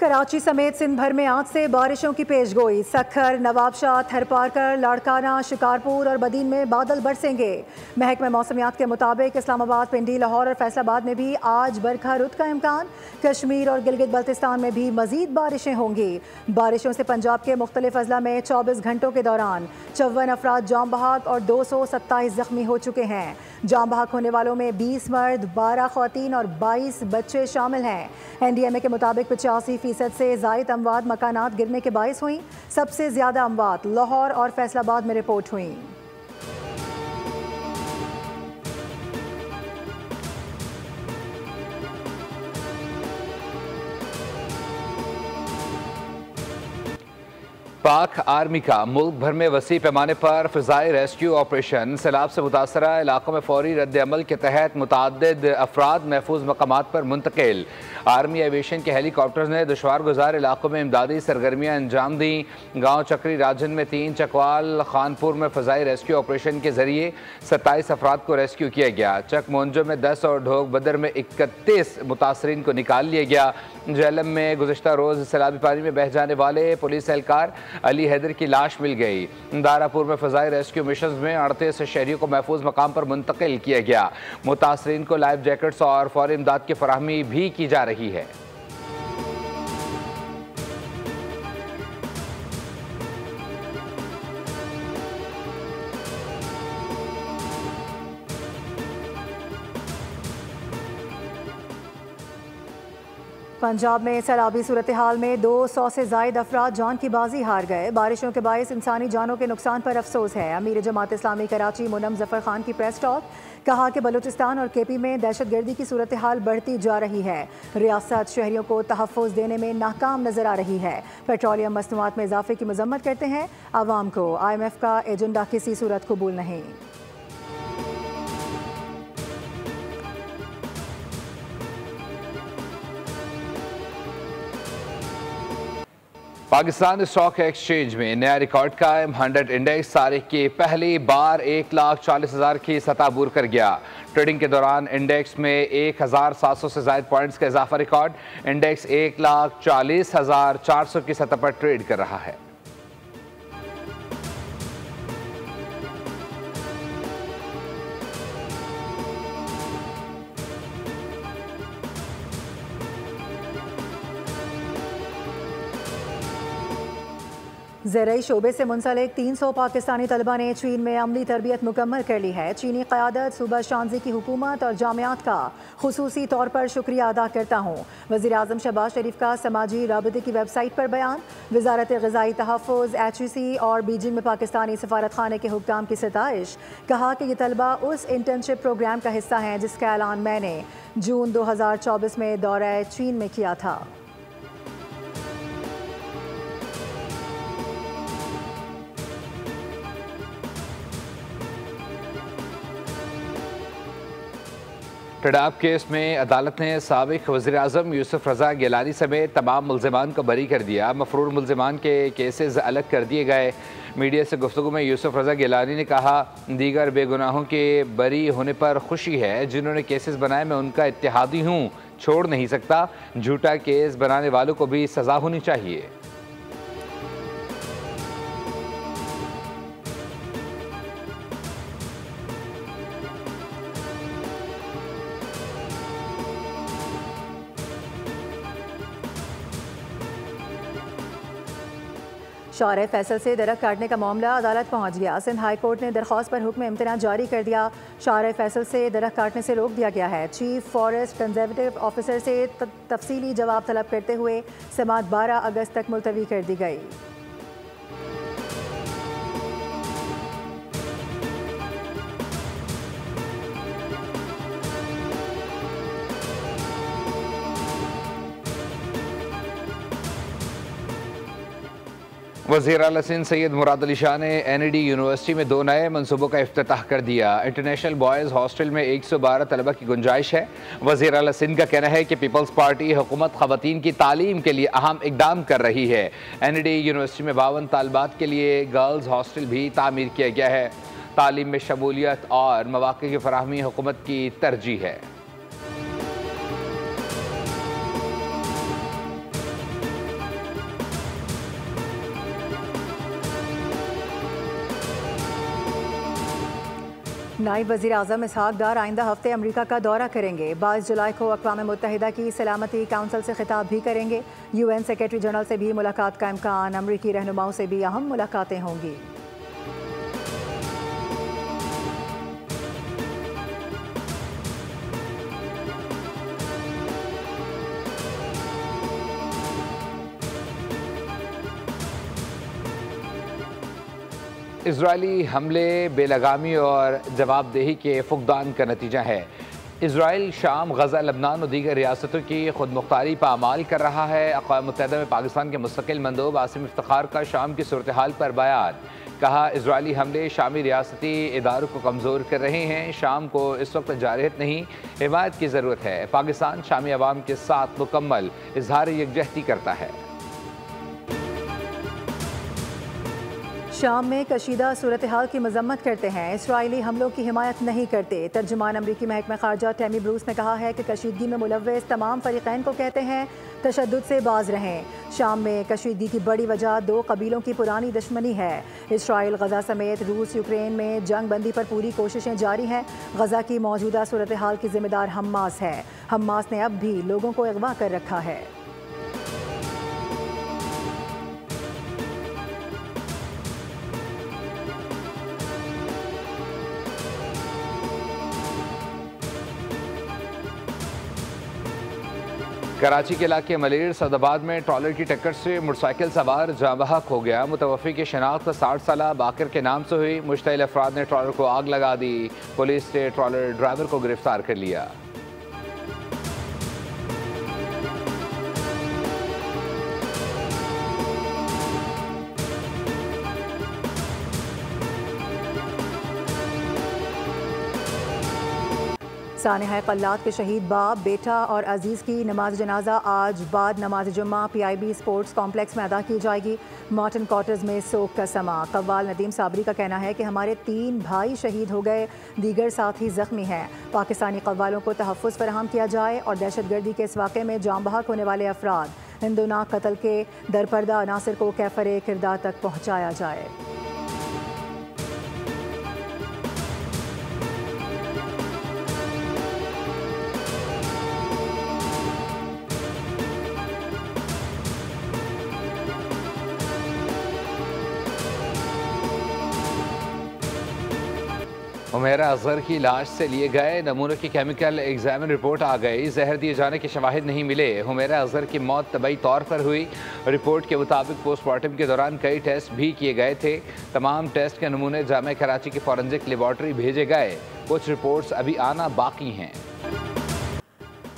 कराची समेत सिंध भर में आज से बारिशों की पेशगोई। सखर, नवाबशाह, थरपारकर, लाड़काना, शिकारपुर और बदीन में बादल बरसेंगे। महकमा मौसमियात के मुताबिक इस्लामाबाद, पिंडी, लाहौर और फैसलाबाद में भी आज बरखा रुत का इम्कान। कश्मीर और गिलगित बल्तिस्तान में भी मजीद बारिशें होंगी। बारिशों से पंजाब के मुख्तलिफ अजला में 24 घंटों के दौरान 54 अफराद जाम बहक और 227 जख्मी हो चुके हैं। जाम बहक होने वालों में 20 मर्द, 12 ख्वातीन और 22 बच्चे शामिल हैं। NDMA के मुताबिक 85% से ज़ायद अमवात मकानात गिरने के बाइस हुई। सबसे ज़्यादा अमवात लाहौर और फैसलाबाद में रिपोर्ट हुई। पाक आर्मी का मुल्क भर में वसी पैमाने पर फ़िज़ाई रेस्क्यू ऑपरेशन। सैलाब से मुतासरा इलाकों में फौरी रद्द अमल के तहत मुतअद्दिद अफराद महफूज मकामात पर मुंतकिल। आर्मी एविएशन के हेलीकॉप्टर्स ने दुश्वार गुजार इलाकों में इमदादी सरगर्मियाँ अंजाम दी। गाँव चक्री राजन में 3, चकवाल खानपुर में फ़िज़ाई रेस्क्यू ऑपरेशन के जरिए 27 अफराद को रेस्क्यू किया गया। चक मोन्जो में 10 और ढोक बदर में 31 मुतासरीन को निकाल लिया गया। झेलम में गुज़िश्ता रोज़ सैलाबी पानी में बह जाने वाले पुलिस एहलकार अली हैदर की लाश मिल गई। दारापुर में फ़िज़ाई रेस्क्यू मिशन में 38 शहरियों को महफूज मकाम पर मुंतकिल किया गया। मुतासरीन को लाइफ जैकेट्स और फौरी इमदाद की फराहमी भी की जा रही है। पंजाब में सैलाबी सूरत हाल में 200 से ज़ायद अफराद जान की बाजी हार गए। बारिशों के बायस इंसानी जानों के नुकसान पर अफसोस है। अमीर जमात इस्लामी कराची मुनम जफर खान की प्रेस टॉक। कहा कि बलूचिस्तान और KP में दहशतगर्दी की सूरत हाल बढ़ती जा रही है। रियासत शहरियों को तहफ़्फ़ुज़ देने में नाकाम नजर आ रही है। पेट्रोलियम मसनूआत में इजाफे की मजम्मत करते हैं। आवाम को IMF का एजेंडा किसी सूरत कबूल नहीं। पाकिस्तान स्टॉक एक्सचेंज में नया रिकॉर्ड कायम। 100 इंडेक्स तारीख की पहली बार 1,40,000 की सतह अबूर कर गया। ट्रेडिंग के दौरान इंडेक्स में 1,700 से ज़ायद पॉइंट्स का इजाफा रिकॉर्ड। इंडेक्स 1,40,400 की सतह पर ट्रेड कर रहा है। ज़राई शोबे से मुंसलिक 300 पाकिस्तानी तलबा ने चीन में अमली तरबियत मुकम्मल कर ली है। चीनी क़यादत, सूबा शांजी की हुकूमत और जामियात का खुसूसी तौर पर शुक्रिया अदा करता हूँ। वज़ीर आज़म शहबाज शरीफ का समाजी राबते की वेबसाइट पर बयान। वज़ारत ग़िज़ाई तहफ़्फ़ुज़, HEC और बीजिंग में पाकिस्तानी सफारत खाने के हुक्काम की सताइश। कहा कि ये तलबा उस इंटर्नशिप प्रोग्राम का हिस्सा हैं जिसका ऐलान मैंने जून 2024 में दौरे चीन में किया था। टडाब केस में अदालत ने साबिक वज़ीर आज़म यूसुफ रज़ा गिलानी समेत तमाम मुल्ज़िमान को बरी कर दिया। मफरूर मुल्ज़िमान के केसेस अलग कर दिए गए। मीडिया से गुफ्तगू में यूसुफ रज़ा गिलानी ने कहा, दीगर बेगुनाहों के बरी होने पर खुशी है। जिन्होंने केसेस बनाए मैं उनका इत्तेहादी हूँ, छोड़ नहीं सकता। झूठा केस बनाने वालों को भी सज़ा होनी चाहिए। शार फैसल से दरख्त काटने का मामला अदालत पहुंच गया। सिंध हाई कोर्ट ने दरख्वास्त पर हुक्म इम्तना जारी कर दिया। शार फैसल से दरख्त काटने से रोक दिया गया है। चीफ फॉरेस्ट कंजर्वेटिव ऑफिसर से तफसीली जवाब तलब करते हुए समाअत 12 अगस्त तक मुलतवी कर दी गई। वज़ीर आला सिंध सैयद मुराद अली शाह ने NED यूनिवर्सिटी में 2 नए मनसूबों का इफ्तिताह कर दिया। इंटरनेशनल बॉयज़ हॉस्टल में 112 तलबा की गुंजाइश है। वज़ीर आला सिंध का कहना है कि पीपल्स पार्टी हुकूमत ख़वातीन की तालीम के लिए अहम इकदाम कर रही है। NED यूनिवर्सिटी में 52 तालबात के लिए गर्ल्स हॉस्टल भी तामीर किया गया है। तालीम में शमूलियत और मौक़े की फराहमी हुकूमत की तरजीह है। नायब वज़ीर आज़म इसहाक डार आइंदा हफ्ते अमरीका का दौरा करेंगे। 22 जुलाई को अक़वाम मुत्तहिदा की सलामती काउंसिल से खिताब भी करेंगे। UN सेक्रेटरी जनरल से भी मुलाकात का इम्कान। अमरीकी रहनुमाओं से भी अहम मुलाकातें होंगी। इजरायली हमले बेलगामी और जवाबदेही के फुकदान का नतीजा है। इसराइल शाम, गजा, लबनान और दीगर रियासतों की खुद मुख्तारी पर अमाल कर रहा है। अक़वाम मुत्तहिदा में पाकिस्तान के मुस्तकिल मंदूब आसिम इफ्तिखार का शाम की सूरत हाल पर बयान। कहा, इजरायली हमले शामी रियासती इदारों को कमज़ोर कर रहे हैं। शाम को इस वक्त जारहत नहीं, हिमायत की ज़रूरत है। पाकिस्तान शामी अवाम के साथ मुकम्मल इजहार यकजहती करता है। शाम में कशीदा सूरत हाल की मजम्मत करते हैं। इसराइली हमलों की हिमायत नहीं करते। तर्जुमान अमरीकी महकमा खारजा टैमी ब्रूस ने कहा है कि कशीदगी में मुलव्वस तमाम फरीकैन को कहते हैं तशद्दुद से बाज रहें। शाम में कशीदगी की बड़ी वजह दो कबीलों की पुरानी दुश्मनी है। इसराइल, गजा समेत रूस यूक्रेन में जंग बंदी पर पूरी कोशिशें जारी हैं। गजा की मौजूदा सूरत हाल की जिम्मेदार हम्मास है। हम्मास ने अब भी लोगों को अगवा कर रखा है। कराची के इलाके मलेर सदाबाद में ट्रॉलर की टक्कर से मोटरसाइकिल सवार जाँ बहक हो गया। मुतवफ़ी की शनाख्त 60 साला बाकर के नाम से हुई। मुश्तइल अफराद ने ट्रॉलर को आग लगा दी। पुलिस ने ट्रॉलर ड्राइवर को गिरफ्तार कर लिया। सानिहा कल्लात के शहीद बाप, बेटा और अजीज़ की नमाज जनाजा आज बाद नमाज जुम्मा PIB स्पोर्ट्स कॉम्प्लेक्स में अदा की जाएगी। मार्टन क्वार्टर्स में सोग का समा। कव्वाल नदीम साबरी का कहना है कि हमारे 3 भाई शहीद हो गए, दीगर साथी जख्मी हैं। पाकिस्तानी कव्वालों को तहफ़्फ़ुज़ फराहम किया जाए और दहशतगर्दी के इस वाक़े में जाँ बहक होने वाले अफराद हिंदुनाक कत्ल के दरपर्दा अनासर को कैफरे किरदार तक पहुँचाया जाए। हुमैरा अजहर की लाश से लिए गए नमूनों की केमिकल एग्जामिन रिपोर्ट आ गई। जहर दिए जाने के शवाहिद नहीं मिले। हुमैरा अजहर की मौत तबई तौर पर हुई। रिपोर्ट के मुताबिक पोस्टमार्टम के दौरान कई टेस्ट भी किए गए थे। तमाम टेस्ट के नमूने जामिया कराची की फॉरेंसिक लेबॉर्ट्री भेजे गए। कुछ रिपोर्ट्स अभी आना बाकी हैं।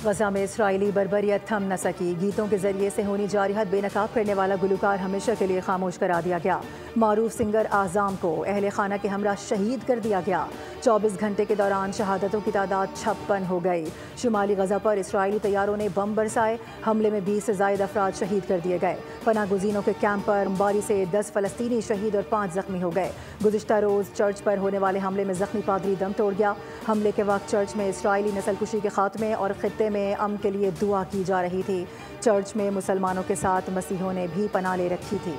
गजा में इसराइली बर्बरियत थम न सकी। गीतों के जरिए से होनी जारिहत बेनकाब करने वाला गुलकार हमेशा के लिए खामोश करा दिया गया। मारूफ सिंगर आज़ाम को अहले खाना के हमरा शहीद कर दिया गया। 24 घंटे के दौरान शहादतों की तादाद 56 हो गई। शुमाली गजा पर इसराइली तैयारों ने बम बरसाए। हमले में 20 से ज़ायद अफराद शहीद कर दिए गए। पनाह गुज़ीनों के कैंप पर बमबारी से 10 फ़लस्तीनी शहीद और 5 ज़ख्मी हो गए। गुज़िश्ता रोज़ चर्च पर होने वाले हमले में ज़ख्मी पादरी दम तोड़ गया। हमले के वक्त चर्च में इसराइली नस्लकुशी के खात्मे और खित्ते में अमन के लिए दुआ की जा रही थी। चर्च में मुसलमानों के साथ मसीहों ने भी पनाह ले रखी थी।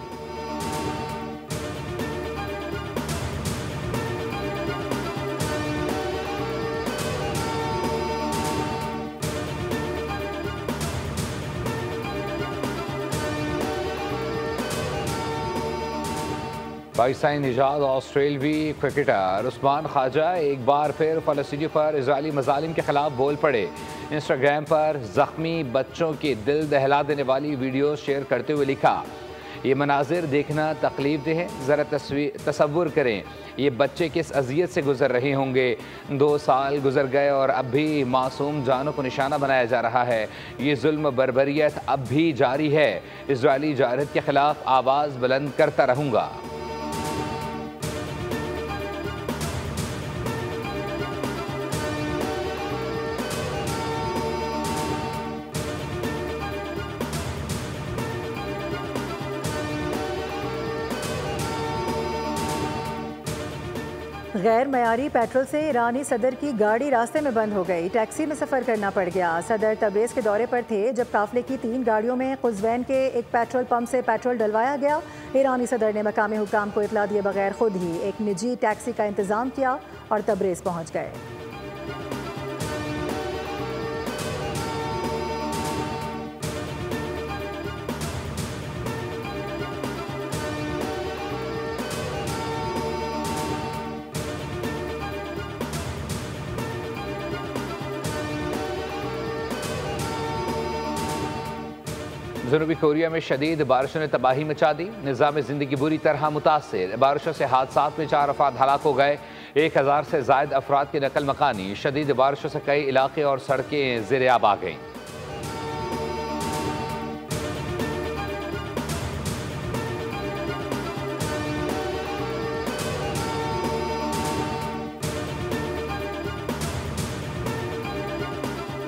पाकिस्तानी निजात ऑस्ट्रेलवी क्रिकेटर उस्मान ख्वाजा एक बार फिर फ़लस्तीनियों पर इजरायली मज़ालिम के खिलाफ बोल पड़े। इंस्टाग्राम पर ज़ख्मी बच्चों की दिल दहला देने वाली वीडियो शेयर करते हुए लिखा, ये मनाजिर देखना तकलीफ दे है। ज़रा तसव्वुर करें ये बच्चे किस अजियत से गुजर रहे होंगे। 2 साल गुजर गए और अब भी मासूम जानों को निशाना बनाया जा रहा है। ये जुल्म बर्बरियत अब भी जारी है। इजरायली जारहत के खिलाफ आवाज़ बुलंद करता रहूँगा। गैर मयारी पेट्रोल से ईरानी सदर की गाड़ी रास्ते में बंद हो गई। टैक्सी में सफ़र करना पड़ गया। सदर तब्रेज़ के दौरे पर थे जब काफिले की 3 गाड़ियों में कुज़वैन के एक पेट्रोल पंप से पेट्रोल डलवाया गया। ईरानी सदर ने मकामी हुक्काम को इतला दिए बगैर खुद ही एक निजी टैक्सी का इंतज़ाम किया और तब्रेज़ पहुँच गए। जनूबी कोरिया में शदीद बारिशों ने तबाही मचा दी। निज़ाम ज़िंदगी बुरी तरह मुतासिर। बारिशों से हादसात में 4 अफराद हलाक हो गए। 1000 से ज़ायद अफराद की नकल मकानी। शदीद बारिशों से कई इलाके और सड़कें ज़ेर-ए-आब आ गईं।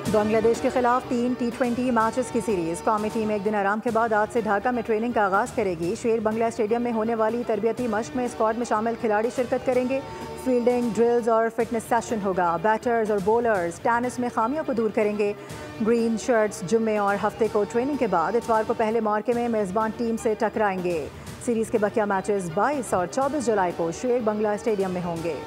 बांग्लादेश के खिलाफ 3 T20 मैचेस की सीरीज। कौमी टीम एक दिन आराम के बाद आज से ढाका में ट्रेनिंग का आगाज करेगी। शेर बंगला स्टेडियम में होने वाली तरबियती मश्क में स्क्वाड में शामिल खिलाड़ी शिरकत करेंगे। फील्डिंग, ड्रिल्स और फिटनेस सेशन होगा। बैटर्स और बॉलर्स टेनिस में खामियों को दूर करेंगे। ग्रीन शर्ट्स जुम्मे और हफ्ते को ट्रेनिंग के बाद इतवार को पहले मार्के में मेज़बान टीम से टकराएंगे। सीरीज के बकिया मैचेस 22 और 24 जुलाई को शेर बंगला स्टेडियम में होंगे।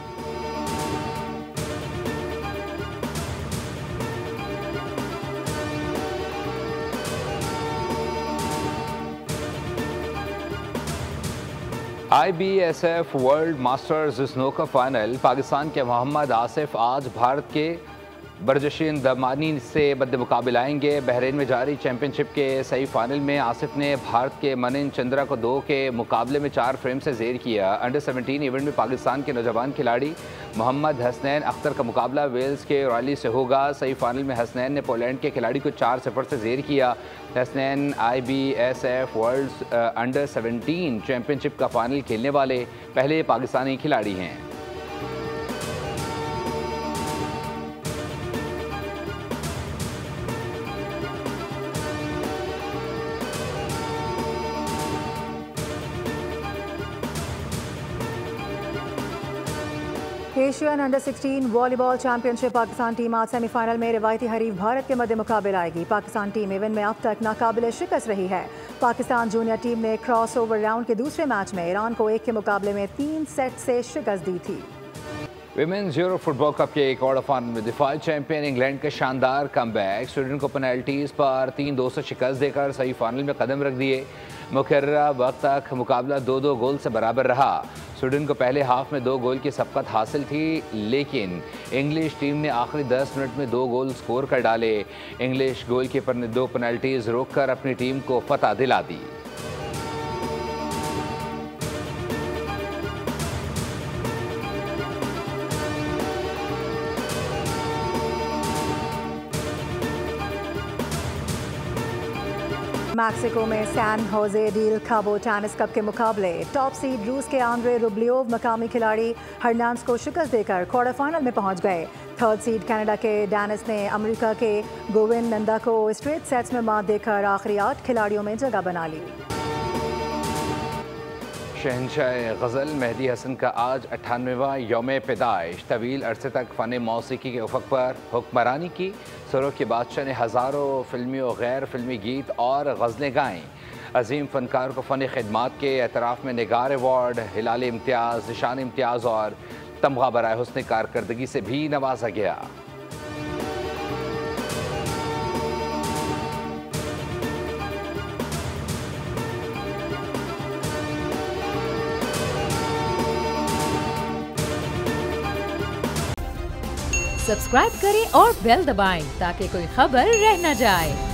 IBSF world masters snooker final. Pakistan के मोहम्मद आसिफ आज भारत के बरजशीन दमानी से बदमुकाबिल आएंगे। बहरीन में जारी चैंपियनशिप के सही फाइनल में आसिफ ने भारत के मनिन चंद्रा को 2 के मुकाबले में 4 फ्रेम से ज़ेर किया। अंडर 17 इवेंट में पाकिस्तान के नौजवान खिलाड़ी मोहम्मद हसनैन अख्तर का मुकाबला वेल्स के रॉयली से होगा। सही फाइनल में हसनैन ने पोलैंड के खिलाड़ी को 4-0 से ज़ेर किया। Hasnain IBSF world under 17 championship का फाइनल खेलने वाले पहले पाकिस्तानी खिलाड़ी हैं। Asian under 16 volleyball championship Pakistan team आज सेमीफाइनल में रिवायती हरीफ भारत के मद्दे मुकाबले आएगी। पाकिस्तान टीम इवेंट में अब तक नाकाबिले शिकस्त रही है। पाकिस्तान जूनियर टीम ने क्रॉस ओवर राउंड के दूसरे मैच में ईरान को 1 के मुकाबले में 3 सेट से शिकस्त दी थी। विमेंस यूरो फुटबॉल कप के एक और फाइनल में डिफॉल्ट चैंपियन इंग्लैंड का शानदार कमबैक। स्वीडन को पेनल्टीज पर 3-2 से शिकस्त देकर सही फाइनल में कदम रख दिए। मुकर्ररा वक्त तक मुकाबला 2-2 गोल से बराबर रहा। स्वीडन को पहले हाफ में 2 गोल की सबकत हासिल थी, लेकिन इंग्लिश टीम ने आखिरी 10 मिनट में 2 गोल स्कोर कर डाले। इंग्लिश गोलकीपर ने 2 पेनल्टीज रोककर अपनी टीम को फतह दिला दी। मैक्सिको में सैन होजे डील काबो टेनिस कप के मुकाबले। टॉप सीड रूस के आंद्रे रुब्लियोव मकामी खिलाड़ी हर्नांड्स को शिकस्त देकर क्वार्टर फाइनल में पहुंच गए। थर्ड सीड कनाडा के डेनिस ने अमेरिका के गोविंद नंदा को स्ट्रेट सेट्स में मात देकर आखिरी 8 खिलाड़ियों में जगह बना ली। शहंशाह गज़ल मेहदी हसन का आज 98वां यौम पैदाइश। तवील अरसे तक फ़न मौसीकी के उफ़क़ पर हुक्मरानी की। सुरों के बादशाह ने हज़ारों फिल्मी और गैर फिल्मी गीत और गज़लें गाएँ। अजीम फ़नकार को फ़न खिदमात के एतराफ़ में निगार अवार्ड, हिलाल इम्तियाज़, निशान इम्तियाज़ और तमगा बराए हुस्न कारकर्दगी से भी नवाजा गया। सब्सक्राइब करें और बेल दबाएं ताकि कोई खबर रह न जाए।